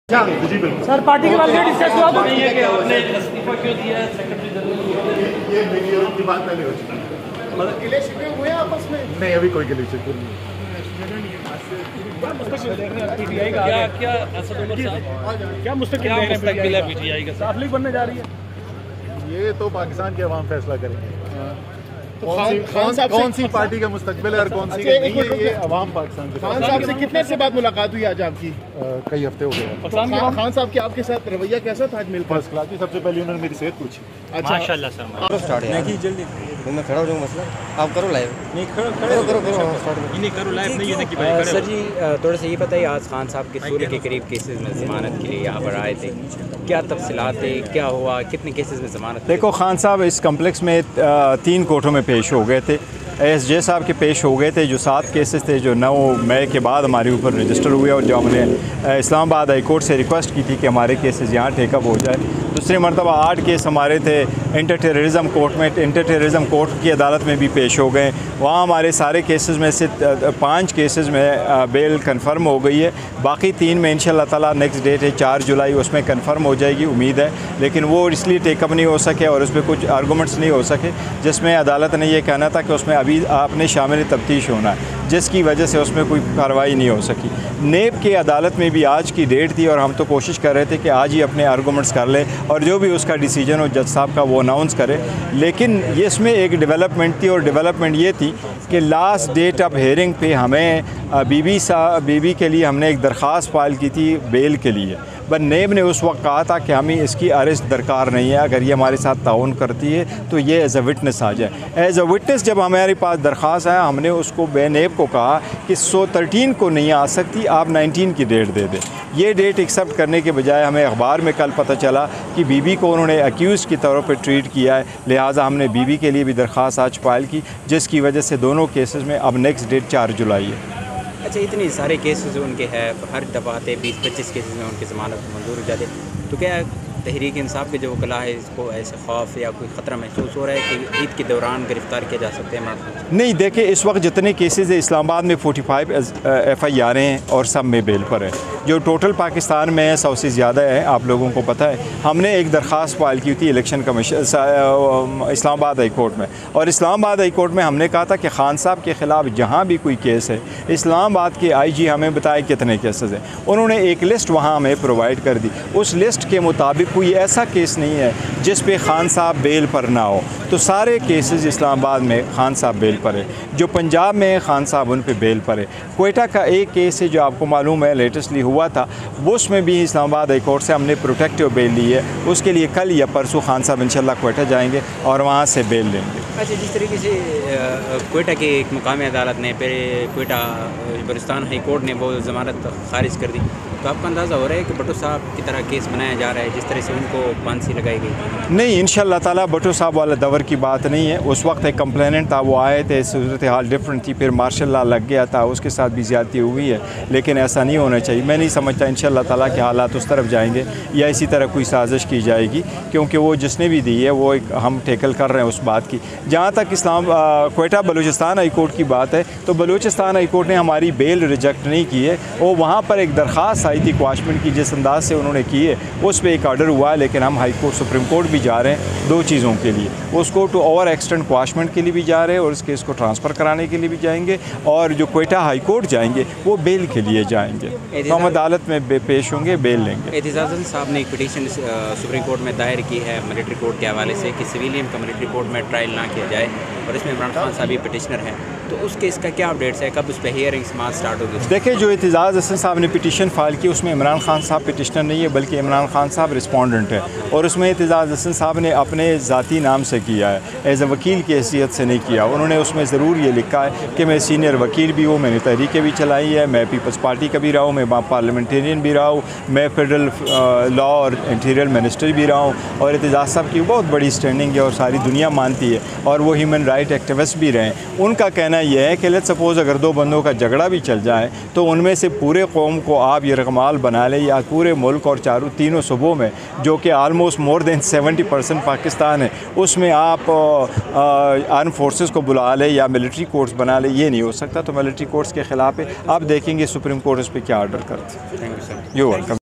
Sir party के बारे में डिस्कस हुआ तो नहीं है कि आपने इस्तीफा क्यों दिया है सेक्रेटरी जनरल? ये मेरी की बात पहले हो चुकी है। मतलब गिले शिकवे हुए आपस में? नहीं, अभी कोई गिले शिकवे नहीं। क्या असद उमर साहब क्या मुस्तकिल है पीटीआई का? साफ लीग बनने जा रही है। ये तो पाकिस्तान के अवाम फैसला करेंगे। तो खान साहब कौन सी पार्टी का मुस्तकबिल है और कौन सी नहीं है, ये अवाम पाकिस्तान के खान साहब से कितने से बाद मुलाकात हुई आज आपकी? कई हफ्ते हो गए। खान साहब के आपके साथ रवैया कैसा था आज मिलकर? फर्स्ट क्लास की। सबसे पहले उन्होंने मेरी सेहत पूछी। अच्छा, माशाल्लाह सर स्टार्ट है नहीं जल्दी मैं खड़ा हो जाऊँ मसला आप करो लाइव नहीं करो लाइव नहीं है कि भाई सर जी थोड़ा सा ये बताइए आज खान साहब के सूर्य के करीब केसेस में ज़मानत के लिए यहाँ पर आए थे, क्या तफसीलात थे, क्या हुआ, कितने केसेस में ज़मानत? देखो, खान साहब इस कम्प्लेक्स में 3 कोर्टों में पेश हो गए थे। एसजे साहब के पेश हो गए थे, जो 7 केसेस थे जो 9 मई के बाद हमारे ऊपर रजिस्टर हुए और जो हमने इस्लामाबाद हाई कोर्ट से रिक्वेस्ट की थी कि हमारे केसेस यहाँ टेकअप हो जाए। दूसरी मरतबा 8 केस हमारे थे इंटर टेररिज्म कोर्ट में, इंटर टेररिज्म कोर्ट की अदालत में भी पेश हो गए। वहाँ हमारे सारे केसेस में से 5 केसेस में बेल कन्फर्म हो गई है, बाकी 3 में इंशाल्लाह ताला नेक्स्ट डेट है 4 जुलाई, उसमें कन्फर्म हो जाएगी उम्मीद है। लेकिन वो इसलिए टेकअप नहीं हो सके और उस पर कुछ आर्गूमेंट्स नहीं हो सके जिसमें अदालत ने यह कहना था कि उसमें अभी आपने शामिल तफ्तीश होना है, जिसकी वजह से उसमें कोई कार्रवाई नहीं हो सकी। नेब की अदालत में भी आज की डेट थी और हम तो कोशिश कर रहे थे कि आज ही अपने आर्गूमेंट्स कर ले और जो भी उसका डिसीजन हो जज साहब का वो अनाउंस करे। लेकिन ये इसमें एक डेवलपमेंट थी और डेवलपमेंट ये थी कि लास्ट डेट ऑफ हेयरिंग पे हमें बीबी के लिए हमने एक दरख्वास्त फाइल की थी बेल के लिए, पर नेब ने उस वक्त कहा था कि हमें इसकी अरेस्ट दरकार नहीं है, अगर ये हमारे साथ ताउन करती है तो ये एज अ विटनेस आ जाए। एज अ विटनेस जब हमारे पास दरख्वास्त आया, हमने उसको नेब को कहा कि 113 को नहीं आ सकती, आप 19 की डेट दे दें। ये डेट एक्सेप्ट करने के बजाय हमें अखबार में कल पता चला कि बीबी को उन्होंने अक्यूज़ की तौर पर ट्रीट किया है, लिहाजा हमने बीबी के लिए भी दरख्वास्त आज फाइल की, जिसकी वजह से दोनों केसेस में अब नेक्स्ट डेट 4 जुलाई है। अच्छा, इतने सारे केसेस उनके हैं, हर दफ़ा आते 20-25 केसेस में उनकी ज़मानत मंजूर हो जाते, तो क्या तहरीक इंसाफ के जो वकला है इसको ऐसे खौफ या कोई ख़तरा महसूस हो रहा है कि ईद के दौरान गिरफ़्तार किया जा सकते हैं? नहीं, देखिए इस वक्त जितने केसेस हैं इस्लामाबाद में 45 FIR हैं और सब में बेल पर है, जो टोटल पाकिस्तान में है 100 से ज़्यादा है, आप लोगों को पता है। हमने एक दरख्वास्त फाइल की थी election commission Islamabad high court में, और इस्लामाबाद हाई कोर्ट में हमने कहा था कि खान साहब के ख़िलाफ़ जहाँ भी कोई केस है, इस्लामाबाद के IG हमें बताए कितने केसेस हैं। उन्होंने एक लिस्ट वहाँ हमें प्रोवाइड कर दी, उस लिस्ट के मुताबिक कोई ऐसा केस नहीं है जिस पे खान साहब बेल पर ना हो, तो सारे केसेस इस्लामाबाद में खान साहब बेल पर है। जो पंजाब में खान साहब उन पे बेल पर है। क्वेटा का एक केस है जो आपको मालूम है लेटेस्टली हुआ था, वो उसमें भी इस्लामाबाद हाई कोर्ट से हमने प्रोटेक्टिव बेल ली है। उसके लिए कल या परसों खान साहब इंशाल्लाह क्वेटा जाएंगे और वहाँ से बेल लेंगे। अच्छा, जिस तरीके से क्वेटा की एक मुकामी अदालत ने फिर क्वेटा बलूचिस्तान हाई कोर्ट ने वो ज़मानत खारिज कर दी, तो आपका अंदाज़ा हो रहा है कि भुट्टो साहब की तरह केस बनाया जा रहा है जिस तरह से उनको फांसी लगाई गई? नहीं, इंशाल्लाह ताला भुट्टो साहब वाला दवर की बात नहीं है। उस वक्त एक कंप्लेनेंट था, वो आए थे, सूरत हाल डिफरेंट थी, फिर मार्शल लॉ लग गया था, उसके साथ भी ज़्यादती हुई है, लेकिन ऐसा नहीं होना चाहिए। मैं नहीं समझता इंशाल्लाह ताला के हालात उस तरफ जाएंगे या इसी तरह कोई साजिश की जाएगी, क्योंकि वो जिसने भी दी है वो एक हम टेकल कर रहे हैं उस बात की। जहाँ तक क्वेटा बलूचिस्तान हाई कोर्ट की बात है, तो बलूचिस्तान हाई कोर्ट ने हमारी बेल रिजेक्ट नहीं की है। वो वहाँ पर एक दरख्वास्त आई थी क्वाशमेंट की, जिस अंदाज से उन्होंने की है उस पर एक ऑर्डर हुआ है, लेकिन हम हाई कोर्ट सुप्रीम कोर्ट भी जा रहे हैं 2 चीज़ों के लिए। उसको टू ओवर एक्सटेंड क्वाशमेंट के लिए भी जा रहे हैं और इस केस को ट्रांसफ़र कराने के लिए भी जाएंगे, और जो क्वेटा हाई कोर्ट जाएंगे वो बेल के लिए जाएंगे, तो हम अदालत में पेश होंगे, बेल लेंगे। एतिज़ाज़ साहब ने एक पिटीशन सुप्रीम कोर्ट में दायर की है मिलिट्री कोर्ट के हवाले से कि सिविलियन का मिलिट्री कोर्ट में ट्रायल ना किया जाए, और इसमें इमरान खान साहब ही पिटिशनर हैं, तो उस केस का क्या अपडेट्स है, कब उस पर हियरिंग समाज स्टार्ट होगी? देखिए, जो एतिज़ाज़ हसन साहब ने पिटीशन फाइल की उसमें इमरान खान साहब पिटिशनर नहीं है, बल्कि इमरान खान साहब रिस्पोंडेंट है, और उसमें एतिज़ाज़ हसन साहब ने अपने ज़ाती नाम से किया है, एज़ अ वकील की हैसियत से नहीं किया। उन्होंने उसमें ज़रूर ये लिखा है कि मैं सीनियर वकील भी हूँ, मैंने तहरीकें भी चलाई है, मैं पीपल्स पार्टी का भी रहा हूँ, मैं पार्लियामेंटेरियन भी रहा हूँ, मैं फेडरल लॉ और इंटीरियर मिनिस्टर भी रहा हूँ, और एतिज़ाज़ साहब की बहुत बड़ी स्टैंडिंग है और सारी दुनिया मानती है, और वो ह्यूमन राइट एक्टिविस्ट भी रहे। उनका कहना यह है कि लेट्स सपोज़ अगर 2 बंदों का झगड़ा भी चल जाए तो उनमें से पूरे कौम को आप यरगमाल बना लें, या पूरे मुल्क और तीनों सूबों में जो कि आलमोस्ट मोर देन 70% पाकिस्तान है, उसमें आप आर्म फोर्सेस को बुला लें या मिलिट्री कोर्ट्स बना लें, ये नहीं हो सकता। तो मिलिट्री कोर्ट्स के ख़िलाफ़ है, आप देखेंगे सुप्रीम कोर्ट इस पर क्या ऑर्डर करते हैं। Thank you sir. You welcome.